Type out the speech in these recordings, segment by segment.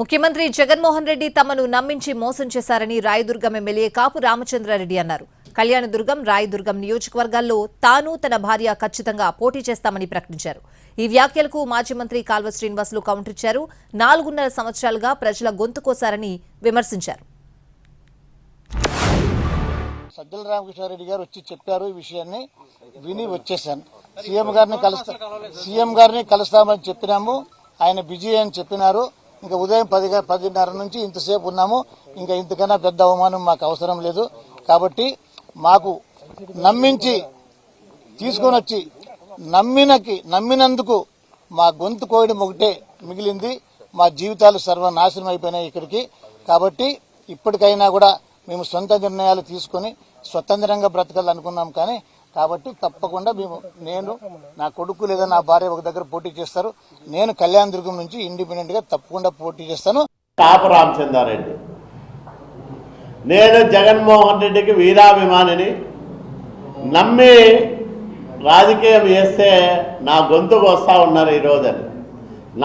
ముఖ్యమంత్రి జగన్మోహన్ రెడ్డి తమను నమ్మించి మోసం చేశారని రాయదుర్గం ఎమ్మెల్యే కాపు రామచంద్రారెడ్డి అన్నారు. కళ్యాణదుర్గం, రాయదుర్గం నియోజకవర్గాల్లో తాను తన భార్య ఖచ్చితంగా పోటీ చేస్తామని ప్రకటించారు. ఈ వ్యాఖ్యలకు మాజీ మంత్రి కాల్వ శ్రీనివాసులు కౌంటర్ ఇచ్చారు. 4.5 సంవత్సరాలుగా ప్రజల గొంతు కోసారని విమర్శించారు. సజ్జల రామకృష్ణారెడ్డి గారు వచ్చి చెప్పారు. ఈ విషయాన్ని విని వచ్చేసాను. సీఎం గారిని కలుస్తామని చెప్పినాము. ఆయన బిజీ అని చెప్పినారు. ఇంకా ఉదయం 10:30 నుంచి ఇంతసేపు ఉన్నాము. ఇంకా ఇంతకన్నా పెద్ద అవమానం మాకు అవసరం లేదు. కాబట్టి మాకు నమ్మించి తీసుకొని వచ్చి నమ్మినందుకు మా గొంతు కోయడం ఒకటే మిగిలింది. మా జీవితాలు సర్వనాశనం అయిపోయినాయి ఇక్కడికి. కాబట్టి ఇప్పటికైనా కూడా మేము సొంత నిర్ణయాలు తీసుకుని స్వతంత్రంగా బ్రతకాలనుకున్నాం. కానీ కాబట్టి తప్పకుండా నేను నా కొడుకు లేదా నా భార్య ఒక దగ్గర పోటీ చేస్తారు. నేను కళ్యాణదుర్గం నుంచి ఇండిపెండెంట్ గా తప్పకుండా పోటీ చేస్తాను. కాపు రామచంద్రారెడ్డి, నేను జగన్మోహన్ రెడ్డికి వీరాభిమానిని. నమ్మి రాజకీయం చేస్తే నా గొంతుకు వస్తా ఉన్నారు ఈరోజని.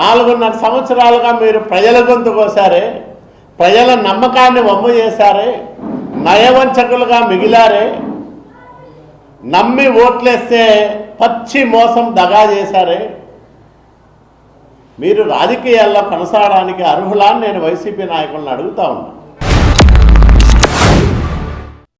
4.5 సంవత్సరాలుగా మీరు ప్రజల గొంతు కోసారే, ప్రజల నమ్మకాన్ని వమ్ము చేశారే, నయవంచకులుగా మిగిలారే. నమ్మి ఓట్లేస్తే పచ్చి మోసం దగా చేశారే. మీరు రాజకీయాల్లో కొనసాగడానికి అర్హులా అని నేను వైసీపీ నాయకులను అడుగుతా ఉన్నా.